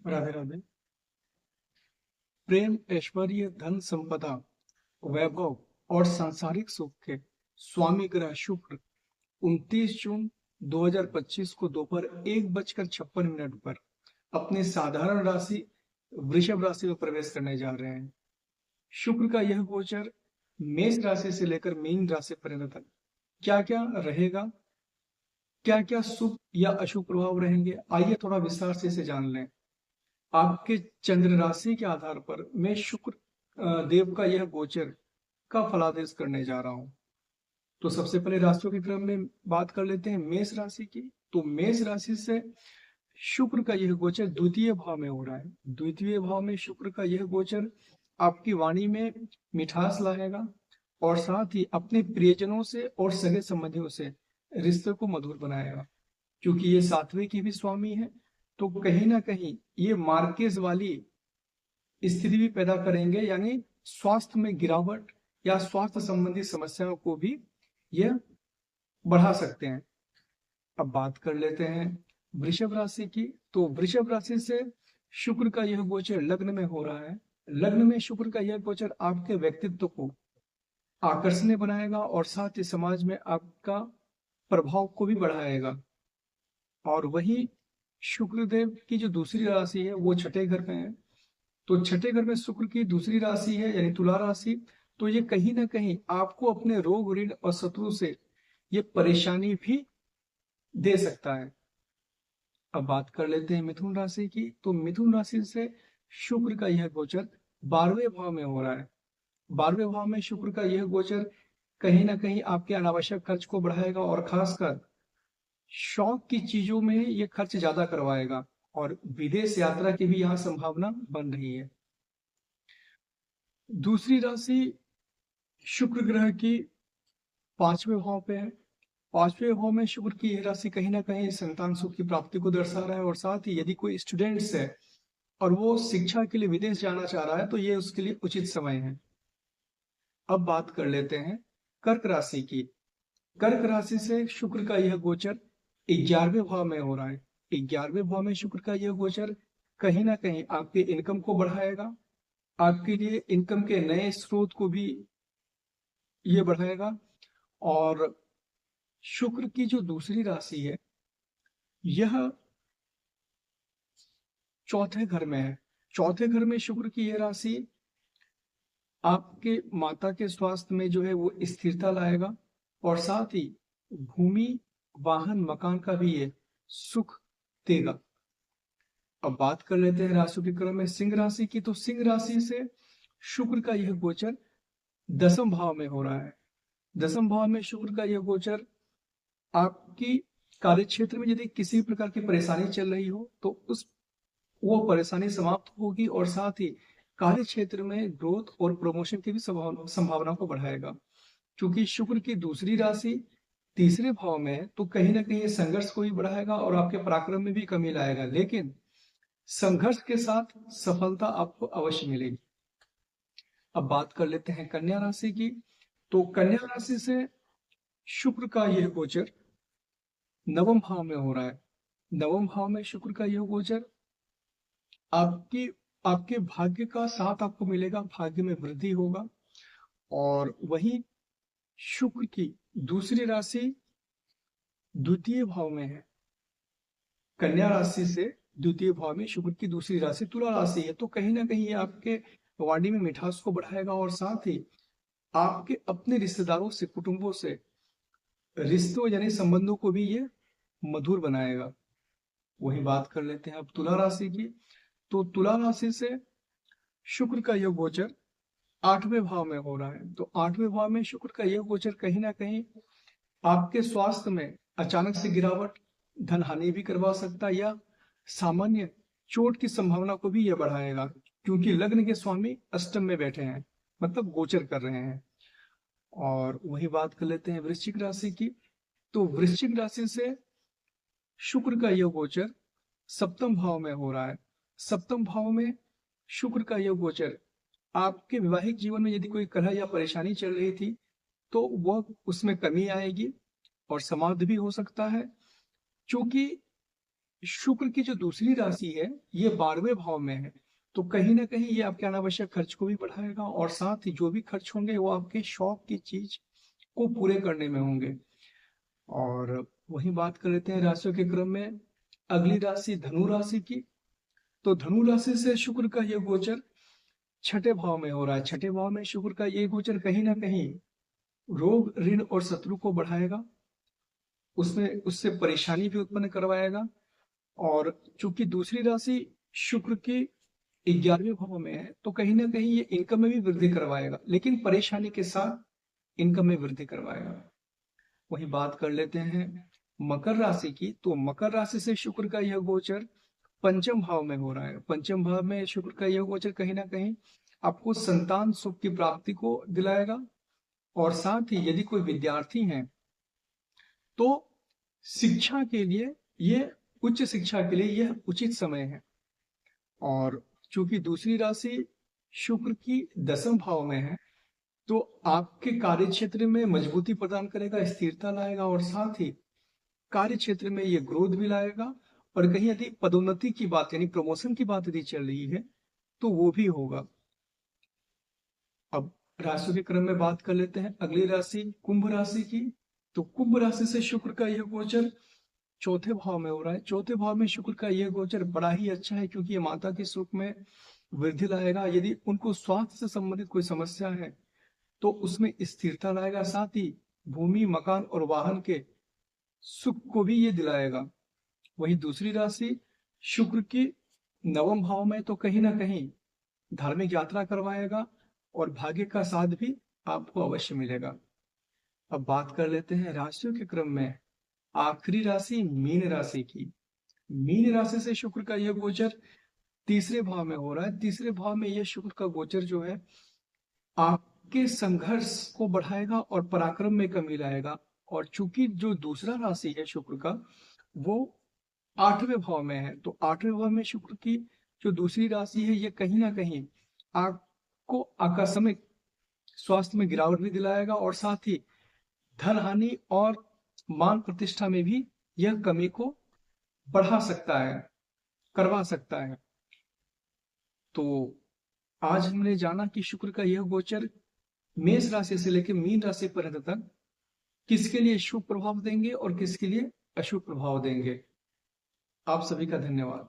राधे राधे। प्रेम, ऐश्वर्य, धन संपदा, वैभव और सांसारिक सुख के स्वामी ग्रह शुक्र 29 जून 2025 को दोपहर 1:56 पर अपने साधारण राशि वृषभ राशि में प्रवेश करने जा रहे हैं। शुक्र का यह गोचर मेष राशि से लेकर मीन राशि पर्यंत तक क्या क्या रहेगा, क्या क्या शुभ या अशुभ प्रभाव रहेंगे, आइए थोड़ा विस्तार से इसे जान लें। आपके चंद्र राशि के आधार पर मैं शुक्र देव का यह गोचर का फलादेश करने जा रहा हूं। तो सबसे पहले राशियों के क्रम में बात कर लेते हैं मेष राशि की। तो मेष राशि से शुक्र का यह गोचर द्वितीय भाव में हो रहा है। द्वितीय भाव में शुक्र का यह गोचर आपकी वाणी में मिठास लाएगा और साथ ही अपने प्रियजनों से और सगे संबंधियों से रिश्ते को मधुर बनाएगा। क्योंकि ये सातवें की भी स्वामी है, तो कहीं ना कहीं ये मार्केज वाली स्थिति भी पैदा करेंगे, यानी स्वास्थ्य में गिरावट या स्वास्थ्य संबंधी समस्याओं को भी यह बढ़ा सकते हैं। अब बात कर लेते हैं वृषभ राशि की। तो वृषभ राशि से शुक्र का यह गोचर लग्न में हो रहा है। लग्न में शुक्र का यह गोचर आपके व्यक्तित्व को आकर्षणीय बनाएगा और साथ ही समाज में आपका प्रभाव को भी बढ़ाएगा। और वही शुक्रदेव की जो दूसरी राशि है वो छठे घर में है। तो छठे घर में शुक्र की दूसरी राशि है यानी तुला राशि। तो ये कहीं ना कहीं आपको अपने रोग, ऋण और शत्रु से ये परेशानी भी दे सकता है। अब बात कर लेते हैं मिथुन राशि की। तो मिथुन राशि से शुक्र का यह गोचर 12वें भाव में हो रहा है। 12वें भाव में शुक्र का यह गोचर कहीं ना कहीं आपके अनावश्यक खर्च को बढ़ाएगा और खासकर शौक की चीजों में ये खर्च ज्यादा करवाएगा और विदेश यात्रा की भी यहाँ संभावना बन रही है। दूसरी राशि शुक्र ग्रह की 5वें भाव पे है। 5वें भाव में शुक्र की यह राशि कहीं ना कहीं संतान सुख की प्राप्ति को दर्शा रहा है और साथ ही यदि कोई स्टूडेंट्स है और वो शिक्षा के लिए विदेश जाना चाह रहा है तो ये उसके लिए उचित समय है। अब बात कर लेते हैं कर्क राशि की। कर्क राशि से शुक्र का यह गोचर 11वें भाव में हो रहा है। 11वें भाव में शुक्र का यह गोचर कहीं ना कहीं आपके इनकम को बढ़ाएगा, आपके लिए इनकम के नए स्रोत को भी ये बढ़ाएगा। और शुक्र की जो दूसरी राशि है यह चौथे घर में है। चौथे घर में शुक्र की यह राशि आपके माता के स्वास्थ्य में जो है वो स्थिरता लाएगा और साथ ही भूमि, वाहन, मकान का भी ये सुख देगा। अब बात कर लेते हैं राशियों के क्रम में सिंह राशि की। तो सिंह राशि से शुक्र का यह गोचर 10वें भाव में हो रहा है। 10वें भाव में शुक्र का यह गोचर आपकी कार्य क्षेत्र में यदि किसी प्रकार की परेशानी चल रही हो तो उस वो परेशानी समाप्त होगी और साथ ही कार्य क्षेत्र में ग्रोथ और प्रमोशन की भी संभावना को बढ़ाएगा। क्योंकि शुक्र की दूसरी राशि तीसरे भाव में है तो कहीं ना कहीं संघर्ष को भी बढ़ाएगा और आपके पराक्रम में भी कमी लाएगा, लेकिन संघर्ष के साथ सफलता आपको अवश्य मिलेगी। अब बात कर लेते हैं कन्या राशि की। तो कन्या राशि से शुक्र का यह गोचर 9वें भाव में हो रहा है। 9वें भाव में शुक्र का यह गोचर आपकी आपके भाग्य का साथ आपको मिलेगा, भाग्य में वृद्धि होगा। और वही शुक्र की दूसरी राशि द्वितीय भाव में है। कन्या राशि से द्वितीय भाव में शुक्र की दूसरी राशि तुला राशि है, तो कहीं ना कहीं ये आपके वाणी में मिठास को बढ़ाएगा और साथ ही आपके अपने रिश्तेदारों से, कुटुंबों से रिश्तों यानी संबंधों को भी ये मधुर बनाएगा। वही बात कर लेते हैं अब तुला राशि की। तो तुला राशि से शुक्र का यह गोचर 8वें भाव में हो रहा है। तो 8वें भाव में शुक्र का यह गोचर कहीं ना कहीं आपके स्वास्थ्य में अचानक से गिरावट, धन हानि भी करवा सकता है या सामान्य चोट की संभावना को भी यह बढ़ाएगा, क्योंकि लग्न के स्वामी अष्टम में बैठे हैं, मतलब गोचर कर रहे हैं। और वही बात कर लेते हैं वृश्चिक राशि की। तो वृश्चिक राशि से शुक्र का यह गोचर 7वें भाव में हो रहा है। 7वें भाव में शुक्र का यह गोचर आपके वैवाहिक जीवन में यदि कोई कलह या परेशानी चल रही थी तो वह उसमें कमी आएगी और समाप्त भी हो सकता है। क्योंकि शुक्र की जो दूसरी राशि है ये 12वें भाव में है, तो कहीं ना कहीं ये आपके अनावश्यक खर्च को भी बढ़ाएगा और साथ ही जो भी खर्च होंगे वो आपके शौक की चीज को पूरे करने में होंगे। और वही बात कर लेते हैं राशियों के क्रम में। अगली राशि धनु राशि की। तो धनु राशि से शुक्र का ये गोचर छठे भाव में हो रहा है। छठे भाव में शुक्र का ये गोचर कहीं ना कहीं रोग, ऋण और शत्रु को बढ़ाएगा, उसमें उससे परेशानी भी उत्पन्न करवाएगा। और चूंकि दूसरी राशि शुक्र की 11वें भाव में है, तो कहीं ना कहीं ये इनकम में भी वृद्धि करवाएगा, लेकिन परेशानी के साथ इनकम में वृद्धि करवाएगा। वही बात कर लेते हैं मकर राशि की। तो मकर राशि से शुक्र का यह गोचर पंचम भाव में हो रहा है। पंचम भाव में शुक्र का यह गोचर कहीं ना कहीं आपको संतान सुख की प्राप्ति को दिलाएगा। और साथ ही यदि कोई विद्यार्थी हैं तो शिक्षा के लिए ये उच्च शिक्षा के लिए यह उचित समय है। और चूंकि दूसरी राशि शुक्र की 10वें भाव में है, तो आपके कार्य क्षेत्र में मजबूती प्रदान करेगा, स्थिरता लाएगा और साथ ही कार्य क्षेत्र में ये ग्रोथ भी लाएगा। और कहीं यदि पदोन्नति की बात यानी प्रमोशन की बात यदि चल रही है तो वो भी होगा। अब राशियों के क्रम में बात कर लेते हैं अगली राशि कुंभ राशि की। तो कुंभ राशि से शुक्र का यह गोचर चौथे भाव में हो रहा है। चौथे भाव में शुक्र का यह गोचर बड़ा ही अच्छा है, क्योंकि ये माता के सुख में वृद्धि लाएगा। यदि उनको स्वास्थ्य से संबंधित कोई समस्या है तो उसमें स्थिरता लाएगा, साथ ही भूमि, मकान और वाहन के सुख को भी ये दिलाएगा। वही दूसरी राशि शुक्र की 9वें भाव में, तो कहीं ना कहीं धार्मिक यात्रा करवाएगा और भाग्य का साथ भी आपको अवश्य मिलेगा। अब बात कर लेते हैं राशियों के क्रम में आखिरी राशि मीन राशि की। मीन राशि से शुक्र का यह गोचर तीसरे भाव में हो रहा है। तीसरे भाव में यह शुक्र का गोचर जो है आपके संघर्ष को बढ़ाएगा और पराक्रम में कमी लाएगा। और चूंकि जो दूसरा राशि है शुक्र का वो 8वें भाव में है, तो 8वें भाव में शुक्र की जो दूसरी राशि है ये कहीं ना कहीं आपको आकस्मिक स्वास्थ्य में गिरावट भी दिलाएगा और साथ ही धन हानि और मान प्रतिष्ठा में भी यह कमी को बढ़ा सकता है, करवा सकता है। तो आज हमने जाना कि शुक्र का यह गोचर मेष राशि से लेकर मीन राशि पर्यंत तक किसके लिए शुभ प्रभाव देंगे और किसके लिए अशुभ प्रभाव देंगे। आप सभी का धन्यवाद।